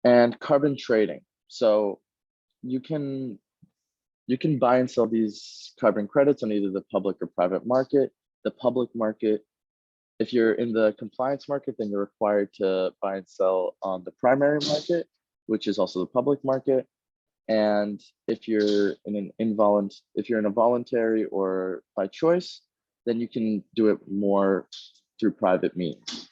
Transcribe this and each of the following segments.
And carbon trading. So you can you can buy and sell these carbon credits on either the public or private market. The public market, if you're in the compliance market, then you're required to buy and sell on the primary market, which is also the public market. And if you're if you're in a voluntary or by choice, then you can do it more through private means.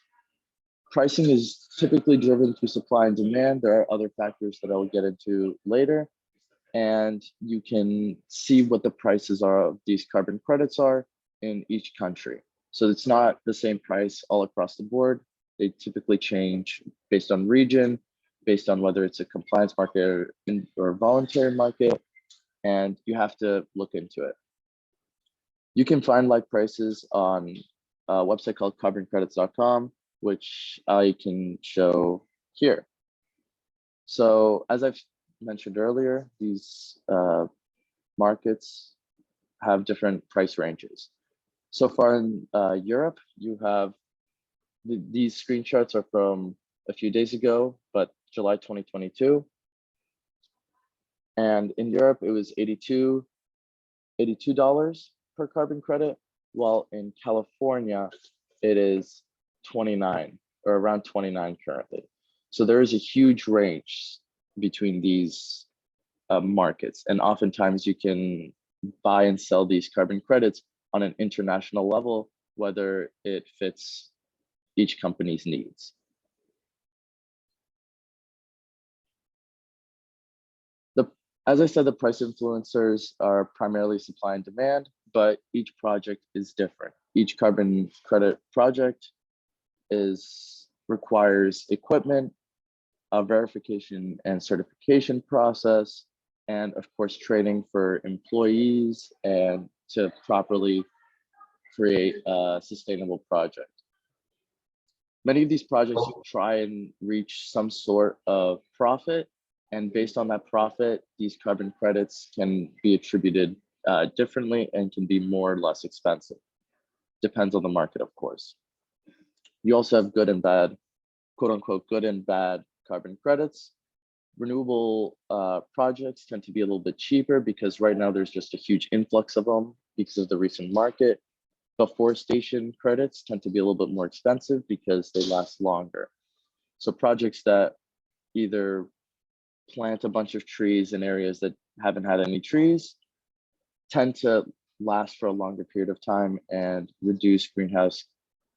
Pricing is typically driven through supply and demand. There are other factors that I'll get into later, and you can see what the prices are of these carbon credits are in each country. So it's not the same price all across the board. They typically change based on region, based on whether it's a compliance market or a voluntary market, and you have to look into it. You can find like prices on a website called carboncredits.com, which I can show here. So as I've mentioned earlier, these markets have different price ranges. So far in Europe, you have these screenshots are from a few days ago, but July 2022. And in Europe, it was $82 per carbon credit, while in California, it is 29 or around 29 currently. So there is a huge range between these markets. And oftentimes you can buy and sell these carbon credits on an international level, whether it fits each company's needs. As I said, the price influencers are primarily supply and demand, but each project is different. Each carbon credit project requires equipment, a verification and certification process, and of course, training for employees and to properly create a sustainable project. Many of these projects try and reach some sort of profit, and based on that profit, these carbon credits can be attributed differently and can be more or less expensive. Depends on the market, of course. You also have good and bad, quote unquote, good and bad carbon credits. Renewable projects tend to be a little bit cheaper because right now there's just a huge influx of them because of the recent market. But forestation credits tend to be a little bit more expensive because they last longer. So projects that either plant a bunch of trees in areas that haven't had any trees tend to last for a longer period of time and reduce greenhouse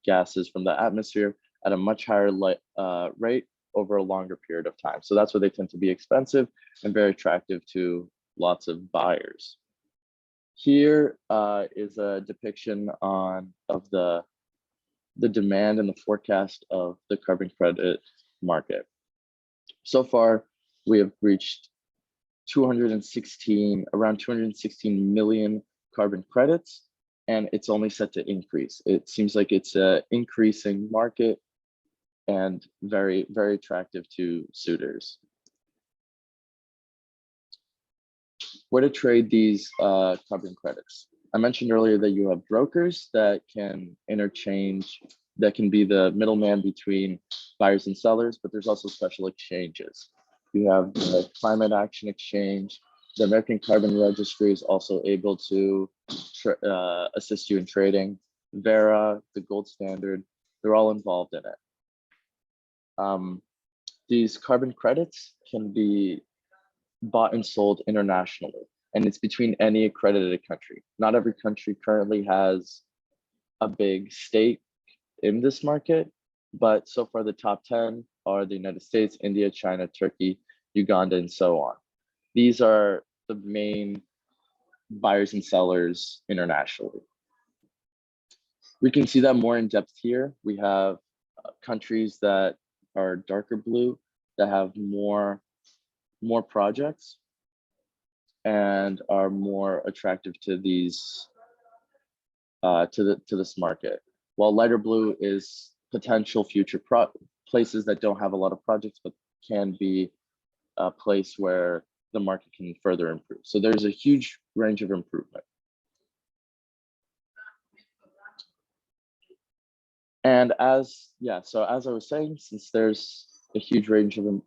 gases from the atmosphere at a much higher rate over a longer period of time. So that's why they tend to be expensive and very attractive to lots of buyers. Here is a depiction of the demand and the forecast of the carbon credit market. So far, we have reached around 216 million carbon credits, and it's only set to increase. It seems like it's an increasing market and very, very attractive to suitors. Where to trade these carbon credits? I mentioned earlier that you have brokers that can interchange, that can be the middleman between buyers and sellers, but there's also special exchanges. You have the Climate Action Exchange. The American Carbon Registry is also able to assist you in trading. Verra, the gold standard, they're all involved in it. These carbon credits can be bought and sold internationally, and it's between any accredited country. Not every country currently has a big stake in this market, but so far the top 10 are the United States, India, China, Turkey, Uganda, and so on. These are the main buyers and sellers internationally. We can see that more in depth here. We have countries that are darker blue that have more projects and are more attractive to these to this market, while lighter blue is potential future places that don't have a lot of projects but can be a place where the market can further improve. So there's a huge range of improvement. And as I was saying, since there's a huge range of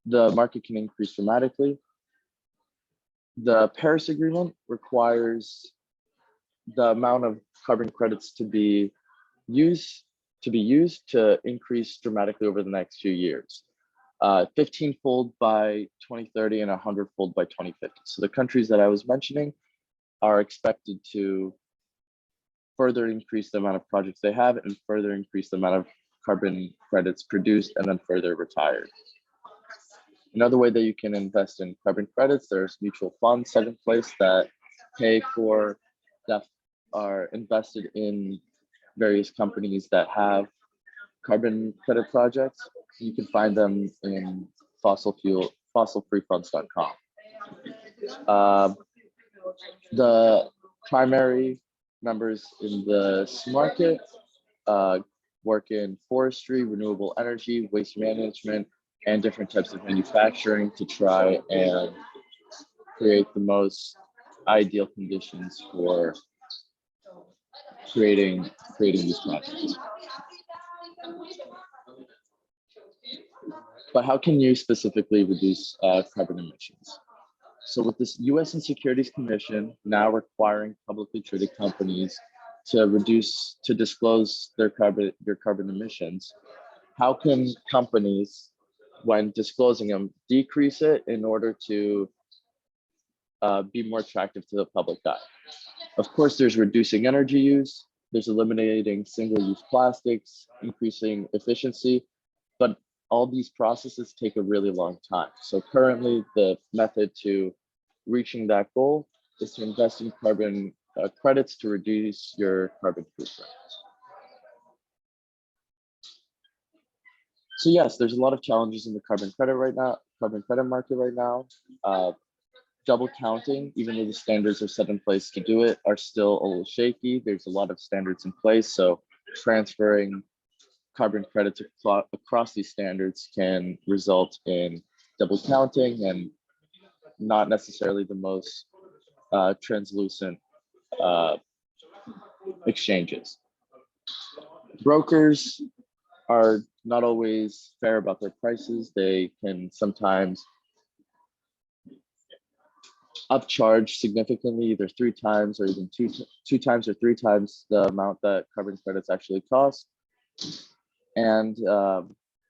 the market can increase dramatically. The Paris Agreement requires the amount of carbon credits to be used to increase dramatically over the next few years. 15-fold by 2030 and 100-fold by 2050. So the countries that I was mentioning are expected to further increase the amount of projects they have and further increase the amount of carbon credits produced and then further retired. Another way that you can invest in carbon credits, there's mutual funds set in place that are invested in various companies that have carbon credit projects. You can find them in fossilfreefunds.com. The primary members in this market work in forestry, renewable energy, waste management, and different types of manufacturing to try and create the most ideal conditions for creating these projects. But how can you specifically reduce carbon emissions? So with this US and Securities Commission now requiring publicly traded companies to disclose their carbon emissions, how can companies, when disclosing them, decrease it in order to be more attractive to the public eye? Of course, there's reducing energy use, there's eliminating single-use plastics, increasing efficiency, but all these processes take a really long time. So currently, the method to reaching that goal is to invest in carbon credits to reduce your carbon footprint. So yes, there's a lot of challenges in the carbon credit market right now. Double counting, even though the standards are set in place to do it, are still a little shaky. There's a lot of standards in place, so transferring carbon credits across these standards can result in double counting and not necessarily the most translucent exchanges. Brokers are not always fair about their prices. They can sometimes upcharge significantly, either 3 times or even two times or 3 times the amount that carbon credits actually cost. And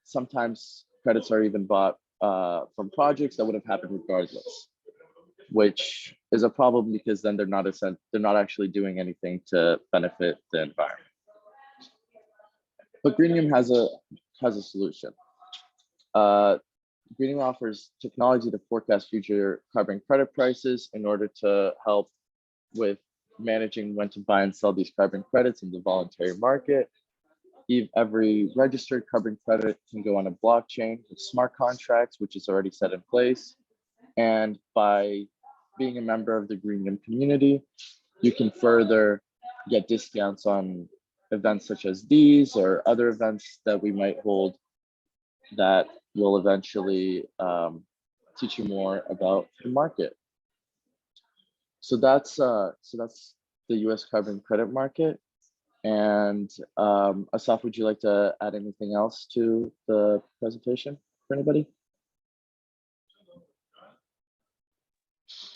sometimes credits are even bought from projects that would have happened regardless, which is a problem because then they're not actually doing anything to benefit the environment. But Greenium has a solution. Greenium offers technology to forecast future carbon credit prices in order to help with managing when to buy and sell these carbon credits in the voluntary market. Every registered carbon credit can go on a blockchain with smart contracts, which is already set in place. And by being a member of the Greenium community, you can further get discounts on events such as these or other events that we might hold that will eventually teach you more about the market. So that's the US carbon credit market. And Asaf, would you like to add anything else to the presentation for anybody?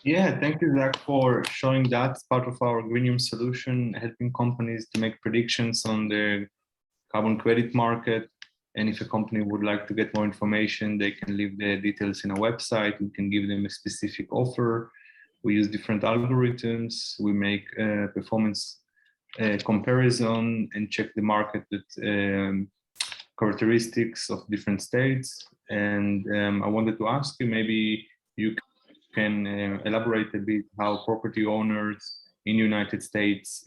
Yeah, thank you, Zach, for showing that as part of our Greenium solution, helping companies to make predictions on the carbon credit market. And if a company would like to get more information, they can leave the details in a website. We can give them a specific offer. We use different algorithms. We make performance comparison and check the market with characteristics of different states. And I wanted to ask you, maybe you can elaborate a bit how property owners in the United States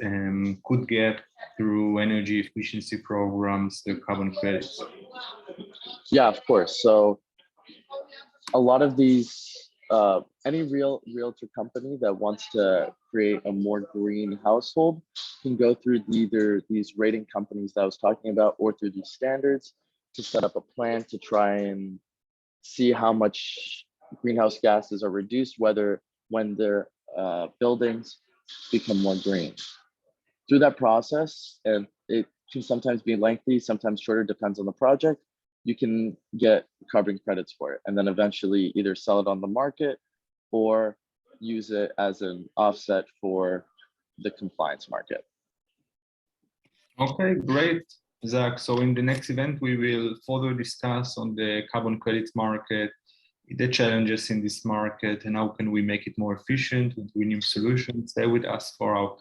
could get through energy efficiency programs the carbon credits. Yeah, of course. So a lot of these, any realtor company that wants to create a more green household can go through either these rating companies that I was talking about or through these standards to set up a plan to try and see how much greenhouse gases are reduced, when their buildings become more green. Through that process, and it can sometimes be lengthy, sometimes shorter, depends on the project, you can get carbon credits for it, and then eventually either sell it on the market or use it as an offset for the compliance market. Okay, great, Zach. So in the next event, we will further discuss on the carbon credits market, the challenges in this market, and how can we make it more efficient with Greenyum solutions. Stay with us for our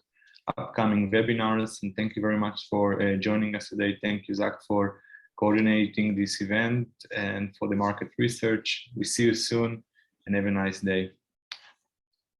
upcoming webinars, and thank you very much for joining us today. Thank you, Zach, for coordinating this event and for the market research. We see you soon and have a nice day.